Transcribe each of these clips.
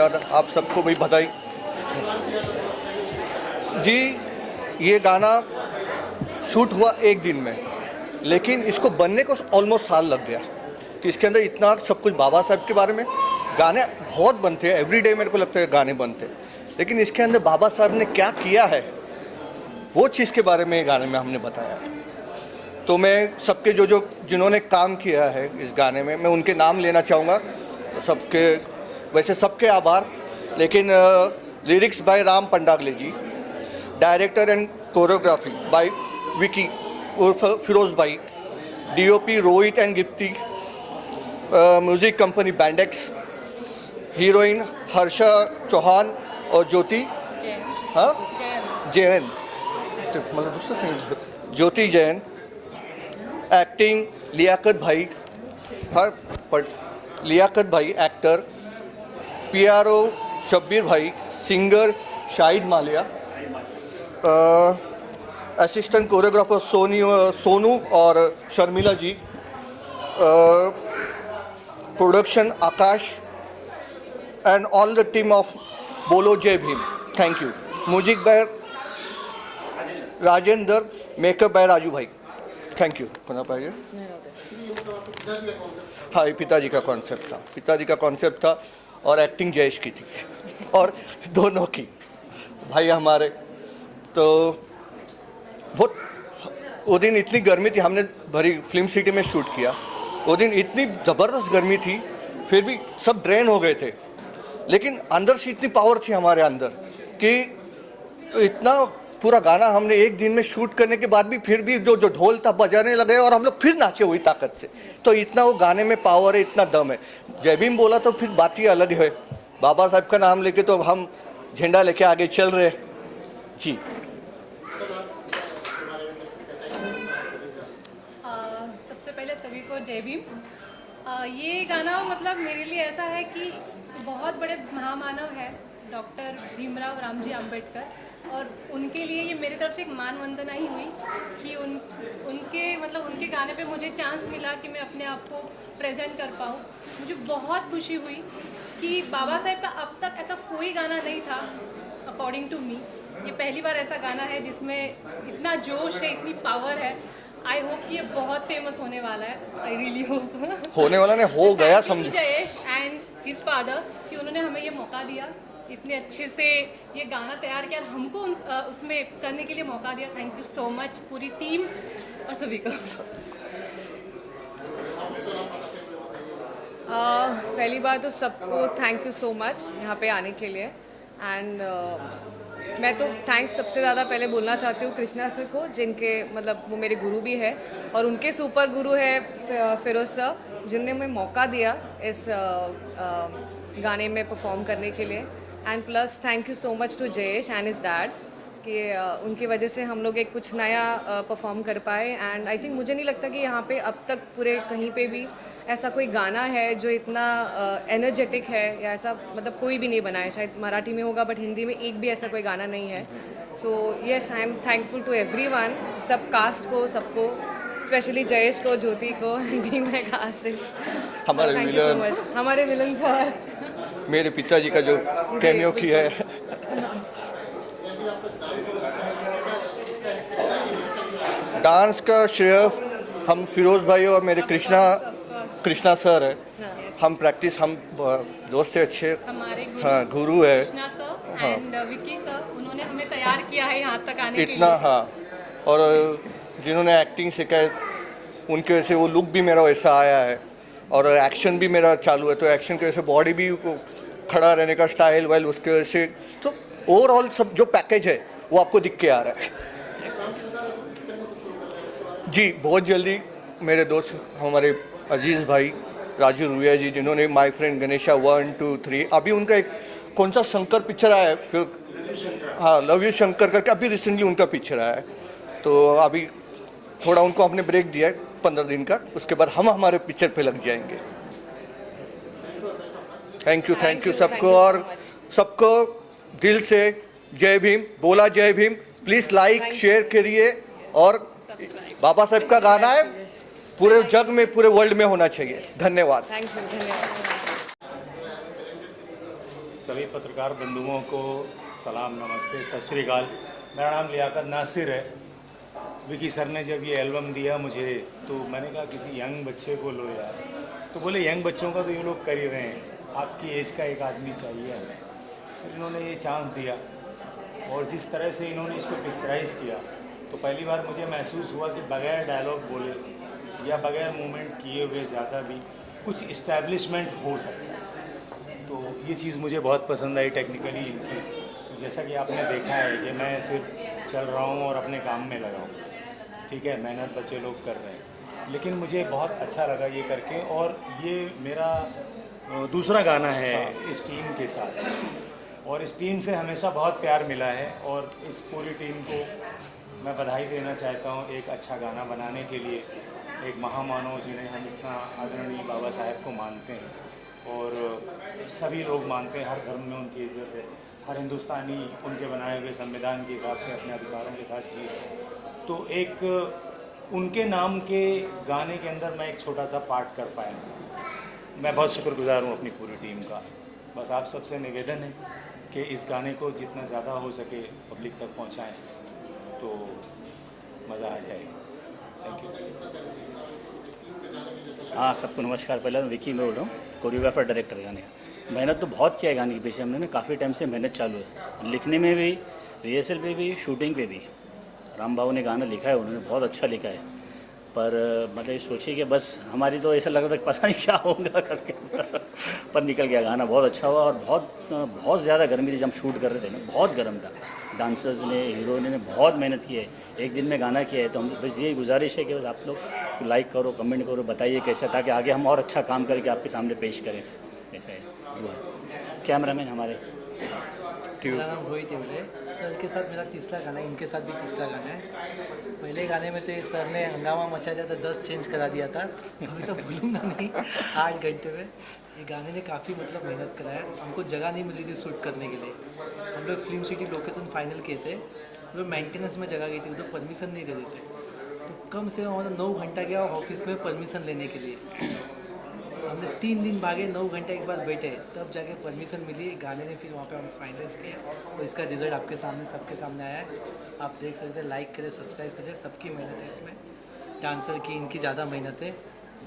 और आप सबको भी बधाई जी। ये गाना शूट हुआ एक दिन में, लेकिन इसको बनने को ऑलमोस्ट साल लग गया कि इसके अंदर इतना सब कुछ बाबा साहब के बारे में गाने बहुत बनते हैं, एवरी डे मेरे को लगता है गाने बनते हैं, लेकिन इसके अंदर बाबा साहब ने क्या किया है वो चीज़ के बारे में गाने में हमने बताया है। तो मैं सबके जो जिन्होंने काम किया है इस गाने में, मैं उनके नाम लेना चाहूँगा सबके, वैसे सबके आभार, लेकिन lyrics by Ram Pandagale ji, director and choreography by Vicky उर्फ फिरोज भाई, डीओपी रोहित एंड गिप्ती, म्यूजिक कंपनी बैंडेक्स, हीरोइन हर्षा चौहान और ज्योति जैन, ज्योति जैन, एक्टिंग लियाकत भाई एक्टर, पीआरओ शब्बीर भाई, singer Shahid Maliya, assistant choreographer Sonu और Sharmila ji, production Akash and all the team of बोलो जय भीम, thank you. Music by Rajendra, makeup by Raju भाई, थैंक यू। करना पाएंगे। हाँ, ये पिताजी का कॉन्सेप्ट था और एक्टिंग जयेश की थी और दोनों की भाई हमारे। तो बहुत वो दिन इतनी गर्मी थी, हमने भरी फिल्म सिटी में शूट किया, वो दिन इतनी ज़बरदस्त गर्मी थी, फिर भी सब ड्रेन हो गए थे, लेकिन अंदर से इतनी पावर थी हमारे अंदर कि इतना पूरा गाना हमने एक दिन में शूट करने के बाद भी फिर भी जो ढोल था बजाने लगे और हम लोग फिर नाचे हुई ताकत से। तो इतना वो गाने में पावर है, इतना दम है। जय भीम बोला तो फिर बात ही अलग है, बाबा साहब का नाम लेके तो हम झंडा लेके आगे चल रहे जी। सबसे पहले सभी को जय भीम। ये गाना मतलब मेरे लिए ऐसा है कि बहुत बड़े महामानव है डॉक्टर भीमराव रामजी आम्बेडकर, और उनके लिए ये मेरी तरफ से एक मान वंदना ही हुई कि उनके गाने पे मुझे चांस मिला कि मैं अपने आप को प्रेजेंट कर पाऊँ। मुझे बहुत खुशी हुई कि बाबा साहेब का अब तक ऐसा कोई गाना नहीं था अकॉर्डिंग टू मी। ये पहली बार ऐसा गाना है जिसमें इतना जोश है, इतनी पावर है। आई होप कि ये बहुत फेमस होने वाला है, आई रियली होप। होने वाला ने हो गया समझो। जयेश एंड हिज फादर कि उन्होंने हमें ये मौका दिया, इतने अच्छे से ये गाना तैयार किया, हमको उसमें करने के लिए मौका दिया। थैंक यू सो मच पूरी टीम और सभी को। पहली बार तो सबको थैंक यू सो मच यहाँ पे आने के लिए। एंड मैं तो थैंक्स सबसे ज़्यादा पहले बोलना चाहती हूँ कृष्णा सर को, जिनके मतलब वो मेरे गुरु भी है, और उनके सुपर गुरु है फिरोज सर, जिनने हमें मौका दिया इस गाने में परफॉर्म करने के लिए। And plus thank you so much to Jayesh and his dad कि उनकी वजह से हम लोग एक कुछ नया परफॉर्म कर पाए। एंड आई थिंक मुझे नहीं लगता कि यहाँ पे अब तक पूरे कहीं पे भी ऐसा कोई गाना है जो इतना एनर्जेटिक है, या ऐसा मतलब कोई भी नहीं बना है। शायद मराठी में होगा बट हिंदी में एक भी ऐसा कोई गाना नहीं है। So yes, I am thankful to everyone, सब कास्ट को, सबको, स्पेशली जयेश को, ज्योति को, बीइंग माय कास्ट। हमारे विलन सर, मेरे पिताजी का जो कैमियो किया है। डांस का श्रेय हम फिरोज भाई और मेरे कृष्णा सर है। हम प्रैक्टिस, हम दोस्त है अच्छे, हमारे हाँ गुरु है Krishna sir and Vicky sir, उन्होंने हमें तैयार किया है यहाँ तक आने के इतना लिए। हाँ, और जिन्होंने एक्टिंग सिखाई उनके वजह से वो लुक भी मेरा वैसा आया है, और एक्शन भी मेरा चालू है, तो एक्शन की वजह से बॉडी भी खड़ा रहने का स्टाइल वाइल उसके वजह से, तो ओवरऑल सब जो पैकेज है वो आपको दिख के आ रहा है जी। बहुत जल्दी मेरे दोस्त हमारे अजीज़ भाई राजू रुया जी, जिन्होंने माय फ्रेंड गणेशा 1, 2, 3, अभी उनका एक कौन सा शंकर पिक्चर आया है, फिर हाँ लव यू शंकर करके अभी रिसेंटली उनका पिक्चर आया है। तो अभी थोड़ा उनको हमने ब्रेक दिया है 15 दिन का, उसके बाद हम हमारे पिक्चर पे लग जाएंगे। थैंक यू सबको, और सबको दिल से जय भीम बोला। जय भीम, प्लीज़ लाइक शेयर करिए, और बाबा साहब का गाना है पूरे जग में, पूरे वर्ल्ड में होना चाहिए। धन्यवाद। थैंक यू, धन्यवाद। सभी पत्रकार बंधुओं को सलाम, नमस्ते, सत श्री अकाल। मेरा नाम लियाकत नासिर है। विकी सर ने जब ये एल्बम दिया मुझे तो मैंने कहा किसी यंग बच्चे को लो यार, तो बोले यंग बच्चों का तो ये लोग कर ही रहे हैं, आपकी एज का एक आदमी चाहिए हमें। फिर इन्होंने ये चांस दिया और जिस तरह से इन्होंने इसको पिक्चराइज़ किया तो पहली बार मुझे महसूस हुआ कि बगैर डायलॉग बोले या बगैर मूवमेंट किए हुए ज़्यादा भी कुछ इस्टेब्लिशमेंट हो सकता है। तो ये चीज़ मुझे बहुत पसंद आई टेक्निकली इनकी। तो जैसा कि आपने देखा है कि मैं सिर्फ चल रहा हूँ और अपने काम में लगा हूँ, ठीक है, मेहनत बच्चे लोग कर रहे हैं, लेकिन मुझे बहुत अच्छा लगा ये करके। और ये मेरा दूसरा गाना है इस टीम के साथ और इस टीम से हमेशा बहुत प्यार मिला है और इस पूरी टीम को मैं बधाई देना चाहता हूँ एक अच्छा गाना बनाने के लिए। एक महामानव जिन्हें हम इतना आदरणीय बाबा साहेब को मानते हैं और सभी लोग मानते हैं, हर धर्म में उनकी इज्जत है, हर हिंदुस्तानी उनके बनाए हुए संविधान के हिसाब से अपने अधिकारों के साथ जिए। तो एक उनके नाम के गाने के अंदर मैं एक छोटा सा पार्ट कर पाया। मैं बहुत शुक्रगुजार हूँ अपनी पूरी टीम का। बस आप सबसे निवेदन है कि इस गाने को जितना ज़्यादा हो सके पब्लिक तक पहुँचाएँ तो मज़ा आ जाएगा। Thank you. हाँ, सबको नमस्कार। पहले मैं विकी में बोल रहा हूँ, कोरियोग्राफर डायरेक्टर गाने का। मेहनत तो बहुत किया है गाने के पीछे हमने ना, काफ़ी टाइम से मेहनत चालू है, लिखने में भी, रिहर्सल पे भी, शूटिंग पे भी। राम बाबू ने गाना लिखा है, उन्होंने बहुत अच्छा लिखा है, पर मतलब ये सोचिए कि बस हमारी तो ऐसा लग रहा था कि पता नहीं क्या होगा करके पर निकल गया गाना, बहुत अच्छा हुआ। और बहुत ज़्यादा गर्मी थी जब हम शूट कर रहे थे ना, बहुत गर्म था। डांसर्स ने, हीरो ने बहुत मेहनत की है, एक दिन में गाना किया है। तो हम बस यही गुजारिश है कि बस आप लोग लाइक करो, कमेंट करो, बताइए कैसा, ताकि आगे हम और अच्छा काम करके आपके सामने पेश करें। ऐसा है दुआ है। कैमरामैन हमारे मेरा नाम रोहित है। सर के साथ मेरा तीसरा गाना है, इनके साथ भी तीसरा गाना है। पहले गाने में तो ये सर ने हंगामा मचा दिया था, 10 चेंज करा दिया था, अभी तो भूलूंगा नहीं 8 घंटे में। ये गाने ने काफ़ी मतलब मेहनत करा है। हमको जगह नहीं मिल रही थी शूट करने के लिए। हम लोग फिल्म सिटी लोकेशन फाइनल किए थे, तो मेंटेनेंस में जगह गई थी, उधर परमिशन नहीं दे देते। तो कम से कम 9 घंटा गया ऑफिस में परमिशन लेने के लिए। हमने 3 दिन भागे, 9 घंटे एक बार बैठे, तब जाके परमिशन मिली गाने ने। फिर वहाँ पे हम फाइनल्स किए और इसका रिजल्ट आपके सामने, सबके सामने आया है। आप देख सकते हैं, लाइक करें, सब्सक्राइब करें, सबकी मेहनत है इसमें। डांसर की इनकी ज़्यादा मेहनत है,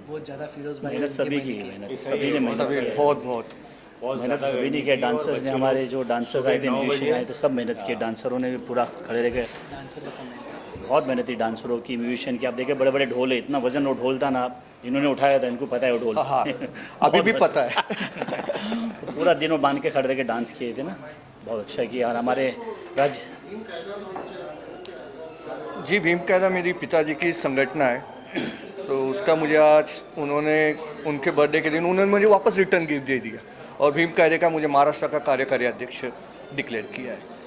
बहुत ज़्यादा। फिरोज भाई मेहनत सभी की है, मेहनत सभी ने मेहनत की है। बहुत बहुत मेहनत सभी ने किया। डांसर्स ने, हमारे जो डांसर्स आए थे, म्यूजिशियन आए थे, सब मेहनत की। डांसरों ने भी पूरा खड़े रह गए, डांसर का मेहनत बहुत मेहनत थी डांसरों की, म्यूजिशियन की। आप देखिए बड़े बड़े ढोल है, इतना वजन वो ढोल था ना, इन्होंने उठाया था, इनको पता है वो ढोल। हाँ, अभी भी पता है। पूरा दिन वो बांध के खड़े रह के डांस किए थे ना, बहुत अच्छा किया। और हमारे राज जी, भीम कायदा मेरी पिताजी की संगठन है, तो उसका मुझे आज उन्होंने, उनके बर्थडे के दिन उन्होंने मुझे वापस रिटर्न गिफ्ट दे दिया और भीम कायदे का मुझे महाराष्ट्र का कार्यकारी अध्यक्ष डिक्लेयर किया है।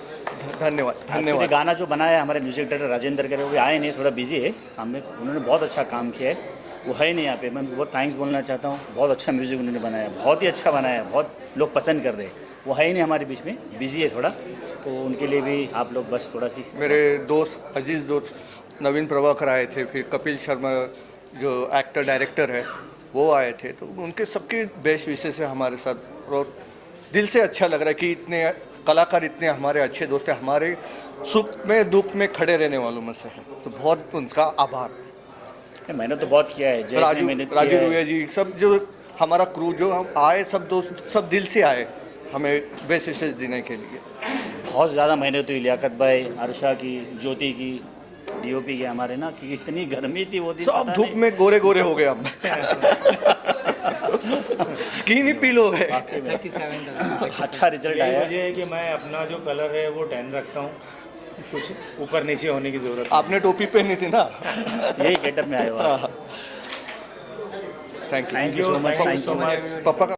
धन्यवाद धन्यवाद। गाना जो बनाया है हमारे म्यूजिक डायरेक्टर राजेंद्र करे, वो आए नहीं, थोड़ा बिजी है काम में। उन्होंने बहुत अच्छा काम किया है, वो है नहीं यहाँ पे। मैं बहुत थैंक्स बोलना चाहता हूँ, बहुत अच्छा म्यूज़िक उन्होंने बनाया, बहुत ही अच्छा बनाया है, बहुत लोग पसंद कर रहे हैं। वो है ही नहीं हमारे बीच में, बिजी है थोड़ा, तो उनके लिए भी आप लोग बस थोड़ा सी। मेरे दोस्त, अजीज़ दोस्त नवीन प्रभाकर आए थे, फिर कपिल शर्मा जो एक्टर डायरेक्टर है वो आए थे, तो उनके सबके बेस्ट विशेष है हमारे साथ। और दिल से अच्छा लग रहा है कि इतने कलाकार, इतने हमारे अच्छे दोस्त हैं, हमारे सुख में दुख में खड़े रहने वालों में से है, तो बहुत उनका आभार। मैंने तो बहुत किया है, राजू रुया जी, सब जो हमारा क्रू जो हम आए, सब दोस्त सब दिल से आए हमें बेस्ट विशेष देने के लिए। बहुत ज़्यादा मेहनत हुई, लियाकत भाई, अर्षा की, ज्योति की, डीओपी के हमारे ना, क्योंकि इतनी गर्मी थी वो दिन, सब धूप में गोरे गोरे हो गए हम। स्किन ही पील हो गए। 37 अच्छा रिजल्ट यही आया। वजह है कि मैं अपना जो कलर है वो टैन रखता हूँ, कुछ ऊपर नीचे होने की ज़रूरत है। आपने टोपी पहनी थी ना। यही गेटअप में आए हो आप। Thank you so much, thank you so much. पापा का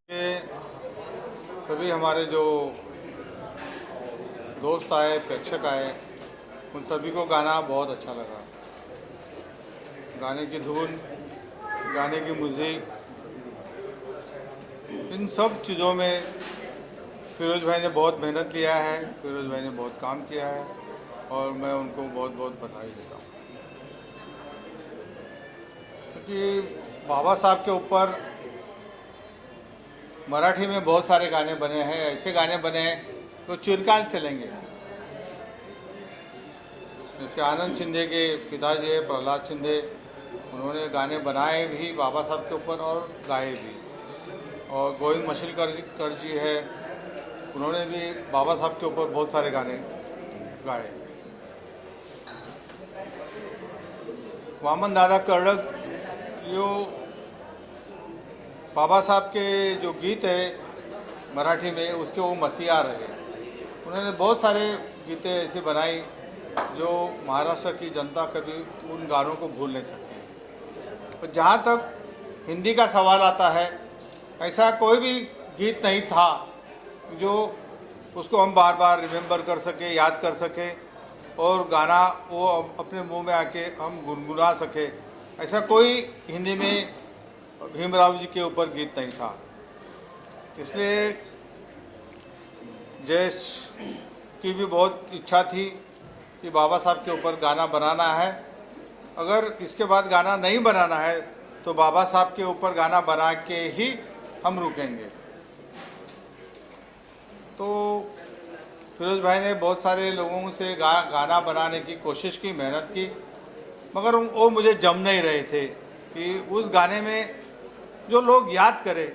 सभी हमारे जो दोस्त आए, प्रेक्षक आए, उन सभी को गाना बहुत अच्छा लगा। गाने की धुन, गाने की म्यूज़िक, इन सब चीज़ों में फिरोज भाई ने बहुत मेहनत किया है, फिरोज भाई ने बहुत काम किया है और मैं उनको बहुत बहुत बधाई देता हूँ। क्योंकि बाबा साहब के ऊपर मराठी में बहुत सारे गाने बने हैं, ऐसे गाने बने हैं तो चिरकाल चलेंगे। जैसे आनंद शिंदे के पिताजी है प्रहलाद शिंदे, उन्होंने गाने बनाए भी बाबा साहब के ऊपर और गाए भी। और गोविंद मशिलकर जी है, उन्होंने भी बाबा साहब के ऊपर बहुत सारे गाने गाए। वामन दादा कर्णक जो बाबा साहब के जो गीत है मराठी में, उसके वो मसीहा रहे। उन्होंने बहुत सारे गीतें ऐसी बनाई जो महाराष्ट्र की जनता कभी उन गानों को भूल नहीं सकती। और जहाँ तक हिंदी का सवाल आता है, ऐसा कोई भी गीत नहीं था जो उसको हम बार बार रिमेंबर कर सके, याद कर सके और गाना वो अपने मुंह में आके हम गुनगुना सके। ऐसा कोई हिंदी में भीमराव जी के ऊपर गीत नहीं था। इसलिए जयेश की भी बहुत इच्छा थी कि बाबा साहब के ऊपर गाना बनाना है। अगर इसके बाद गाना नहीं बनाना है तो बाबा साहब के ऊपर गाना बना के ही हम रुकेंगे। तो फिरोज भाई ने बहुत सारे लोगों से गाना बनाने की कोशिश की, मेहनत की, मगर वो मुझे जम नहीं रहे थे कि उस गाने में जो लोग याद करें,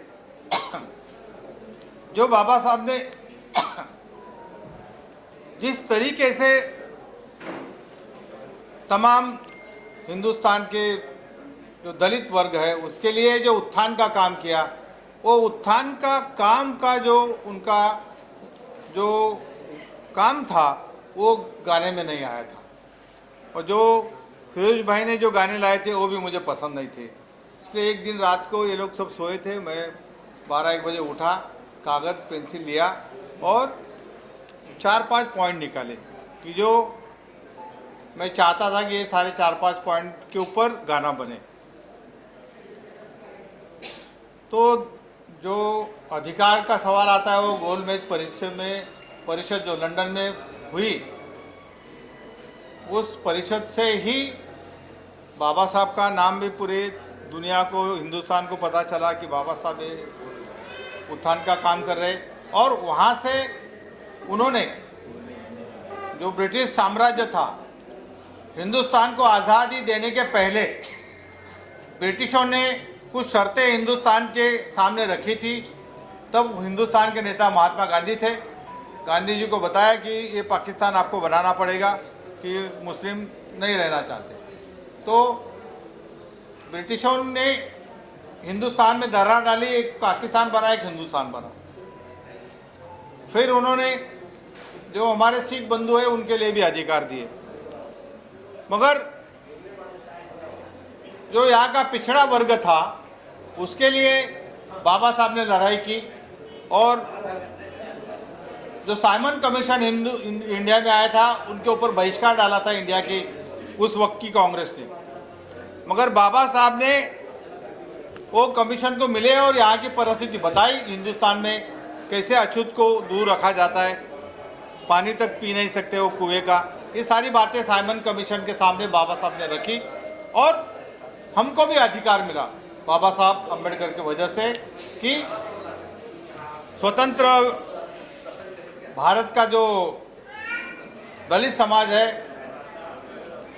जो बाबा साहब ने जिस तरीके से तमाम हिंदुस्तान के जो दलित वर्ग है उसके लिए जो उत्थान का काम किया, वो उत्थान का काम का जो उनका जो काम था वो गाने में नहीं आया था। और जो फिरोज भाई ने जो गाने लाए थे वो भी मुझे पसंद नहीं थे। इसलिए एक दिन रात को ये लोग सब सोए थे, मैं 12-1 बजे उठा, कागज़ पेंसिल लिया और 4-5 पॉइंट निकाले कि जो मैं चाहता था कि ये सारे 4-5 पॉइंट के ऊपर गाना बने। तो जो अधिकार का सवाल आता है वो गोलमेज परिषद जो लंदन में हुई, उस परिषद से ही बाबा साहब का नाम भी पूरे दुनिया को, हिंदुस्तान को पता चला कि बाबा साहब ये उत्थान का काम कर रहे। और वहाँ से उन्होंने जो ब्रिटिश साम्राज्य था, हिंदुस्तान को आज़ादी देने के पहले ब्रिटिशों ने कुछ शर्तें हिंदुस्तान के सामने रखी थी। तब हिंदुस्तान के नेता महात्मा गांधी थे। गांधी जी को बताया कि ये पाकिस्तान आपको बनाना पड़ेगा कि मुस्लिम नहीं रहना चाहते। तो ब्रिटिशों ने हिंदुस्तान में दरार डाली, एक पाकिस्तान बना, एक हिंदुस्तान बना। फिर उन्होंने जो हमारे सिख बंधु हैं उनके लिए भी अधिकार दिए, मगर जो यहाँ का पिछड़ा वर्ग था उसके लिए बाबा साहब ने लड़ाई की। और जो साइमन कमीशन इंडिया में आया था उनके ऊपर बहिष्कार डाला था इंडिया की उस वक्त की कांग्रेस ने। मगर बाबा साहब ने वो कमीशन को मिले और यहाँ की परिस्थिति बताई, हिंदुस्तान में कैसे अछूत को दूर रखा जाता है, पानी तक पी नहीं सकते वो कुएं का। ये सारी बातें साइमन कमीशन के सामने बाबा साहब ने रखी और हमको भी अधिकार मिला बाबा साहब अम्बेडकर की वजह से कि स्वतंत्र भारत का जो दलित समाज है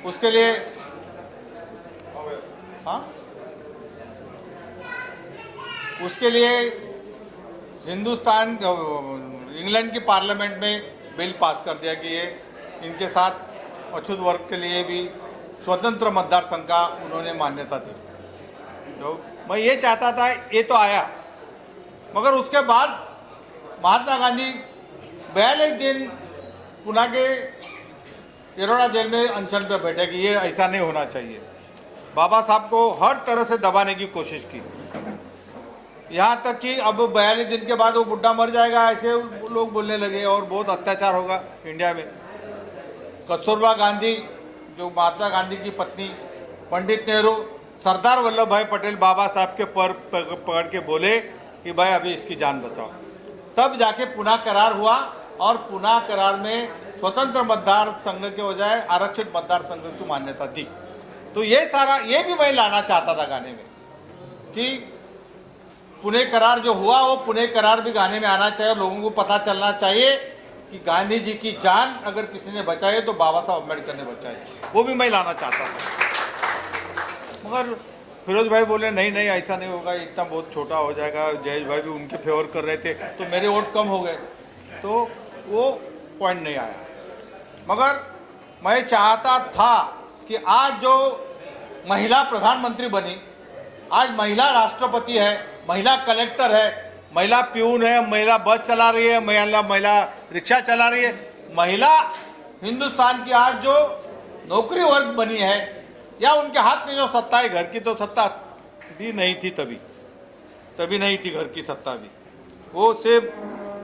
उसके लिए, हाँ, उसके लिए हिंदुस्तान इंग्लैंड की पार्लियामेंट में बिल पास कर दिया कि ये इनके साथ अछूत वर्ग के लिए भी स्वतंत्र मतदार संघ का उन्होंने मान्यता दी। तो मैं ये चाहता था, ये तो आया, मगर उसके बाद महात्मा गांधी 42 दिन पुणे के येरोड़ा जेल में अनशन पे बैठे कि ये ऐसा नहीं होना चाहिए। बाबा साहब को हर तरह से दबाने की कोशिश की, यहाँ तक कि अब 42 दिन के बाद वो बुढ़ा मर जाएगा ऐसे लोग बोलने लगे और बहुत अत्याचार होगा इंडिया में। कस्तूरबा गांधी जो महात्मा गांधी की पत्नी, पंडित नेहरू, सरदार वल्लभ भाई पटेल बाबा साहब के पर पकड़ के बोले कि भाई अभी इसकी जान बचाओ। तब जाके पुणे करार हुआ और पुणे करार में स्वतंत्र मतदार संघ के बजाय आरक्षित मतदार संघ की मान्यता दी। तो ये सारा, ये भी मैं लाना चाहता था गाने में कि पुणे करार जो हुआ वो पुणे करार भी गाने में आना चाहिए। लोगों को पता चलना चाहिए कि गांधी जी की जान अगर किसी ने बचाई तो बाबा साहब अम्बेडकर ने बचाई। वो भी मैं लाना चाहता था, मगर फिरोज भाई बोले नहीं नहीं ऐसा नहीं होगा, इतना बहुत छोटा हो जाएगा। जयेश भाई भी उनके फेवर कर रहे थे तो मेरे वोट कम हो गए, तो वो पॉइंट नहीं आया। मगर मैं चाहता था कि आज जो महिला प्रधानमंत्री बनी, आज महिला राष्ट्रपति है, महिला कलेक्टर है, महिला प्यून है, महिला बस चला रही है, महिला रिक्शा चला रही है, महिला हिंदुस्तान की आज जो नौकरी वर्ग बनी है, या उनके हाथ में जो सत्ता है, घर की तो सत्ता भी नहीं थी, तभी नहीं थी घर की सत्ता भी, वो सिर्फ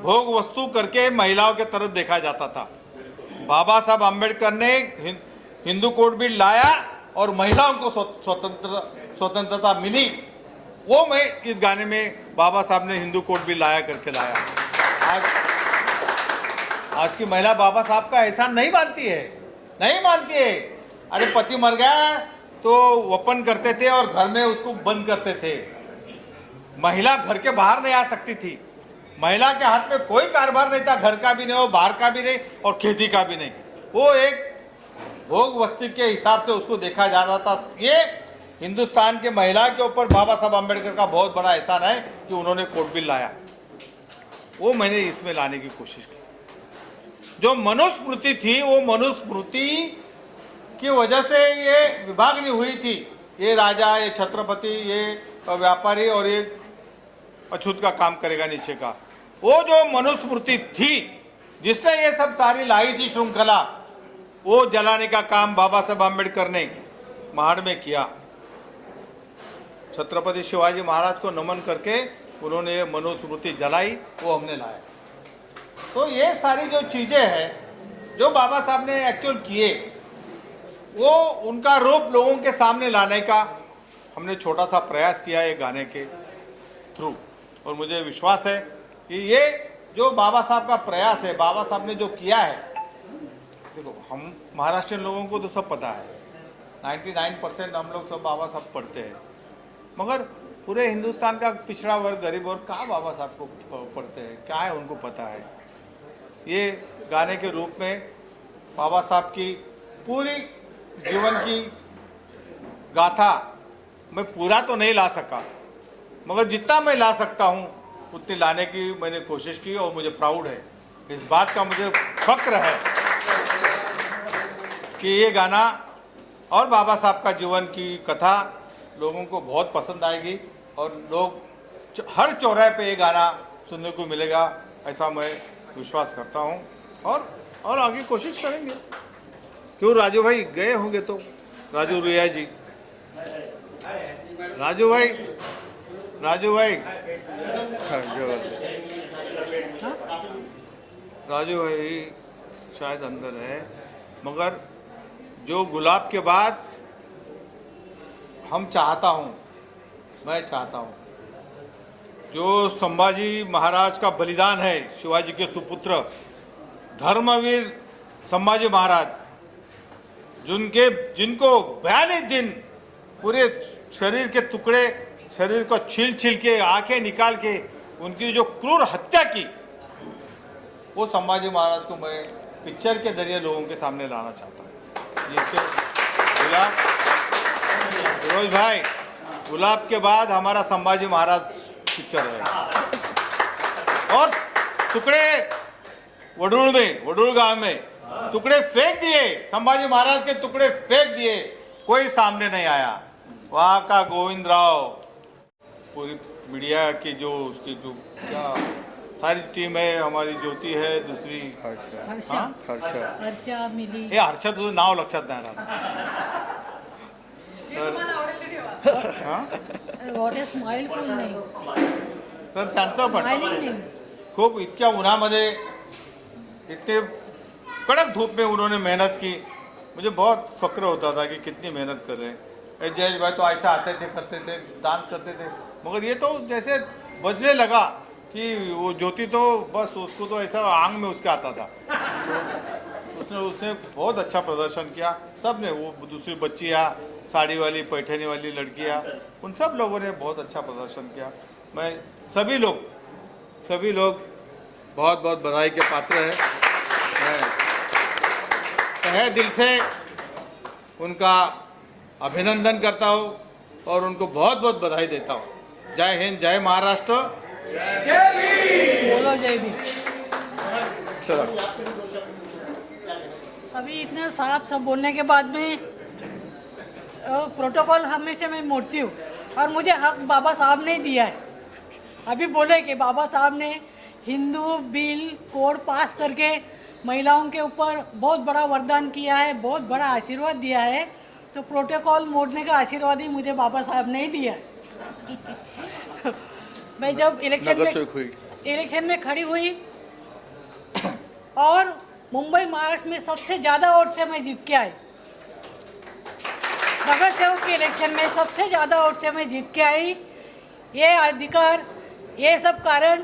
भोग वस्तु करके महिलाओं के तरफ देखा जाता था। बाबा साहब अम्बेडकर ने हिंदू कोड बिल लाया और महिलाओं को स्वतंत्रता मिली। वो मैं इस गाने में बाबा साहब ने हिंदू कोड बिल लाया करके लाया। आज की महिला बाबा साहब का एहसान नहीं मानती है। अरे पति मर गया तो वपन करते थे और घर में उसको बंद करते थे। महिला घर के बाहर नहीं आ सकती थी। महिला के हाथ में कोई कारोबार नहीं था, घर का भी नहीं और बाहर का भी नहीं और खेती का भी नहीं। वो एक भोग वस्तु के हिसाब से उसको देखा जाता था। ये हिंदुस्तान के महिला के ऊपर बाबा साहब अम्बेडकर का बहुत बड़ा एहसान है कि उन्होंने कोड बिल लाया। वो मैंने इसमें लाने की कोशिश की। जो मनुस्मृति थी, वो मनुस्मृति की वजह से ये विभागनी हुई थी। ये राजा, ये छत्रपति, ये व्यापारी और ये अछूत का काम करेगा नीचे का। वो जो मनुस्मृति थी जिसने ये सब सारी लाई थी श्रृंखला, वो जलाने का काम बाबा साहब अम्बेडकर ने महाड़ में किया। छत्रपति शिवाजी महाराज को नमन करके उन्होंने ये मनुस्मृति जलाई, वो हमने लाया। तो ये सारी जो चीज़ें हैं जो बाबा साहब ने एक्चुअल किए, वो उनका रूप लोगों के सामने लाने का हमने छोटा सा प्रयास किया ये गाने के थ्रू। और मुझे विश्वास है कि ये जो बाबा साहब का प्रयास है, बाबा साहब ने जो किया है, देखो हम महाराष्ट्रियन लोगों को तो सब पता है, 99% हम लोग सब बाबा साहब पढ़ते हैं, मगर पूरे हिंदुस्तान का पिछड़ा वर्ग, गरीब वर्ग कहाँ बाबा साहब को पढ़ते हैं, क्या है उनको पता है। ये गाने के रूप में बाबा साहब की पूरी जीवन की गाथा मैं पूरा तो नहीं ला सका, मगर जितना मैं ला सकता हूँ उतनी लाने की मैंने कोशिश की। और मुझे प्राउड है, इस बात का मुझे फक्र है कि ये गाना और बाबा साहब का जीवन की कथा लोगों को बहुत पसंद आएगी और लोग हर चौराहे पे ये गाना सुनने को मिलेगा, ऐसा मैं विश्वास करता हूँ। और आगे कोशिश करेंगे। क्यों राजू भाई गए होंगे तो, राजू रिया जी, राजू भाई राजू भाई शायद अंदर है, मगर जो गुलाब के बाद मैं चाहता हूँ जो संभाजी महाराज का बलिदान है, शिवाजी के सुपुत्र धर्मवीर संभाजी महाराज, जिनको 42 दिन पूरे शरीर के टुकड़े, शरीर को छील के आंखें निकाल के उनकी जो क्रूर हत्या की, वो संभाजी महाराज को मैं पिक्चर के जरिए लोगों के सामने लाना चाहता हूँ। जिससे फिरोज भाई, गुलाब के बाद हमारा संभाजी महाराज पिक्चर है। और टुकड़े वडूल गांव में टुकड़े फेंक दिए, संभाजी महाराज के टुकड़े फेंक दिए, कोई सामने नहीं आया। वहाँ का गोविंद राव, पूरी मीडिया की जो उसकी जो सारी टीम है, हमारी ज्योति है, दूसरी हर्षा मिली, हे हर्षा तुझं नाव लक्षात नाही राहत। व्हॉट अ स्माइल फुल नाही, तर त्यांचं पण स्माइलिंग नाही. खूप इतक्या उन्हामध्ये, इतने कड़क धूप में उन्होंने मेहनत की। मुझे बहुत फक्र होता था कि कितनी मेहनत कर रहे हैं। जयेश भाई तो ऐसा आते थे, करते थे, डांस करते थे, मगर ये तो जैसे बजने लगा कि वो ज्योति तो बस उसको तो ऐसा आंग में उसके आता था। तो उसने बहुत अच्छा प्रदर्शन किया। सब ने, वो दूसरी बच्चियाँ, साड़ी वाली, पैठनी वाली लड़कियाँ, उन सब लोगों ने बहुत अच्छा प्रदर्शन किया। मैं सभी लोग बहुत बहुत बधाई के पात्र हैं। मैं तहे दिल से उनका अभिनंदन करता हूँ और उनको बहुत बहुत बधाई देता हूँ। जय हिंद, जय महाराष्ट्र। बोलो जय भीम। चलो अभी इतना साफ सब बोलने के बाद में प्रोटोकॉल हमेशा मैं मोड़ती हूँ और मुझे हक बाबा साहब ने दिया है। अभी बोले कि बाबा साहब ने हिंदू बिल कोड पास करके महिलाओं के ऊपर बहुत बड़ा वरदान किया है, बहुत बड़ा आशीर्वाद दिया है, तो प्रोटोकॉल मोड़ने का आशीर्वाद ही मुझे बाबा साहब ने ही दिया है। मैं जब इलेक्शन में खड़ी हुई और मुंबई महाराष्ट्र में सबसे ज़्यादा वोट से मैं जीत के आई, नगर सेवक के इलेक्शन में सबसे ज़्यादा वोट से मैं जीत के आई। ये अधिकार, ये सब कारण,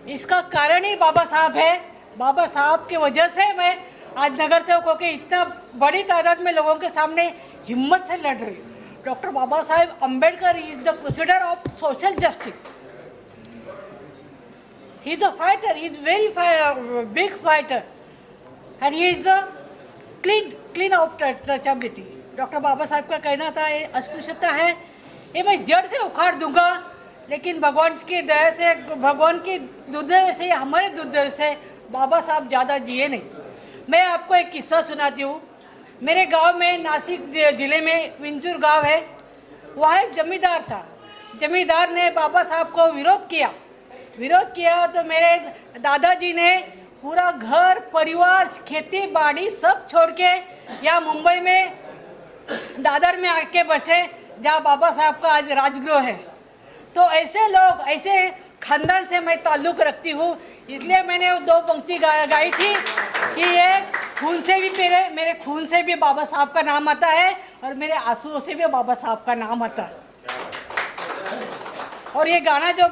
इसका कारण ही बाबा साहब है। बाबा साहब के वजह से मैं आज नगर सेवकों के इतना बड़ी तादाद में लोगों के सामने हिम्मत से लड़ रही हूँ। Doctor Baba Saheb Ambedkar is the crusader of social justice. He is a fighter, he is very big fighter and he is a clean out touchability. Doctor Baba Saheb का कहना था ये अस्पृश्यता है, ये मैं जड़ से उखाड़ दूंगा, लेकिन भगवान की दया से, भगवान की दुर्दैव से, हमारे दुर्दैव से बाबा साहब ज़्यादा जिए नहीं। मैं आपको एक किस्सा सुनाती हूँ। मेरे गांव में, नासिक ज़िले में विंचूर गांव है, वहाँ एक जमींदार था। जमींदार ने बाबा साहब को विरोध किया तो मेरे दादाजी ने पूरा घर परिवार, खेती बाड़ी सब छोड़ के यहाँ मुंबई में दादर में आके बसे, जहाँ बाबा साहब का आज राजगृह है। तो ऐसे लोग, ऐसे खानदान से मैं ताल्लुक़ रखती हूँ, इसलिए मैंने वो 2 पंक्ति गाई थी कि ये खून से भी, मेरे खून से भी बाबा साहब का नाम आता है और मेरे आंसुओं से भी बाबा साहब का नाम आता है। और ये गाना जो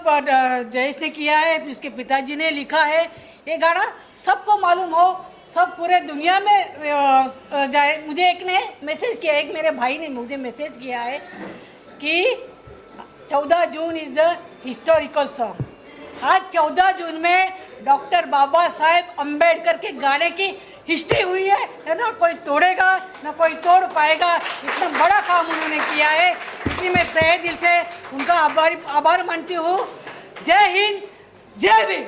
जयेश ने किया है, उसके पिताजी ने लिखा है, ये गाना सबको मालूम हो, सब पूरे दुनिया में जाए। मुझे एक ने मैसेज किया, एक मेरे भाई ने मुझे मैसेज किया है कि 14 जून इज़ द हिस्टोरिकल सॉन्ग। आज 14 जून में डॉक्टर बाबा साहेब अम्बेडकर के गाने की हिस्ट्री हुई है, ना कोई तोड़ेगा ना कोई तोड़ पाएगा। इतना बड़ा काम उन्होंने किया है, इसलिए मैं तहे दिल से उनका आभार मानती हूँ। जय हिंद, जय भीम।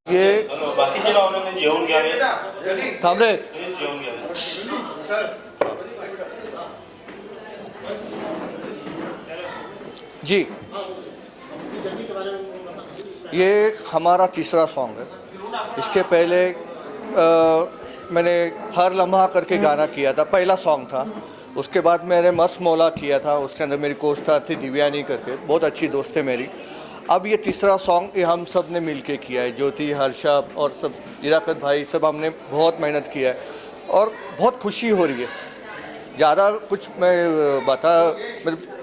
ये बाकीचे भावनांनी जेवून घ्यावे, थांब रे। जेवून घ्यावे। जी, ये हमारा तीसरा सॉन्ग है। इसके पहले मैंने हर लम्हा करके गाना किया था, पहला सॉन्ग था। उसके बाद मैंने मस्त मौला किया था, उसके अंदर मेरी को स्टार थी दिव्यानी करके, बहुत अच्छी दोस्त है मेरी। अब ये तीसरा सॉन्ग ये हम सब ने मिल के किया है, ज्योति, हर्षा और सब, इराकत भाई, सब हमने बहुत मेहनत किया है और बहुत खुशी हो रही है। ज़्यादा कुछ मैं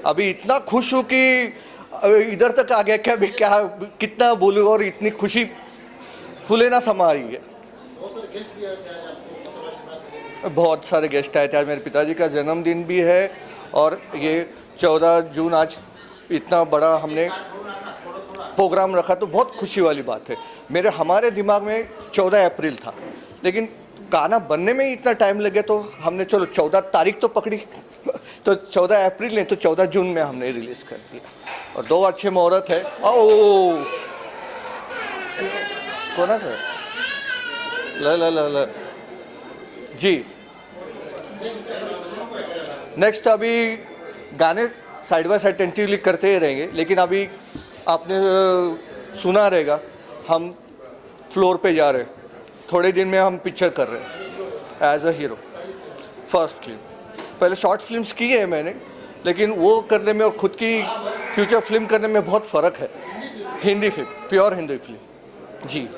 अभी इतना खुश हूँ कि इधर तक आ गया क्या, भी क्या कितना बोलूँ, और इतनी खुशी फूले ना समा रही है। बहुत सारे गेस्ट आए थे। आज मेरे पिताजी का जन्मदिन भी है और ये 14 जून आज इतना बड़ा हमने प्रोग्राम रखा, तो बहुत खुशी वाली बात है। हमारे दिमाग में 14 अप्रैल था, लेकिन गाना बनने में ही इतना टाइम लगे, तो हमने चलो 14 तारीख तो पकड़ी, तो 14 अप्रैल नहीं तो 14 जून में हमने रिलीज़ कर दिया। और 2 अच्छे मुहूर्त है। ओ कौन है ल जी। नेक्स्ट अभी गाने साइड बाय साइड टेंटिवली करते ही रहेंगे, लेकिन अभी आपने सुना रहेगा हम फ्लोर पे जा रहे हैं। थोड़े दिन में हम पिक्चर कर रहे हैं as a hero, first film. पहले शॉर्ट फिल्म्स की है मैंने, लेकिन वो करने में और खुद की फ्यूचर फिल्म करने में बहुत फ़र्क है। Hindi film, pure Hindi film जी।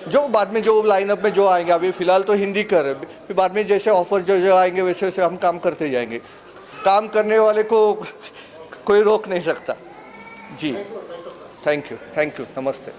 जो बाद में जो लाइनअप में जो आएंगे, अभी फ़िलहाल तो हिंदी कर रहे हैं, फिर बाद में जैसे ऑफर जो आएंगे वैसे वैसे हम काम करते जाएंगे। काम करने वाले को कोई रोक नहीं सकता जी। थैंक यू, नमस्ते।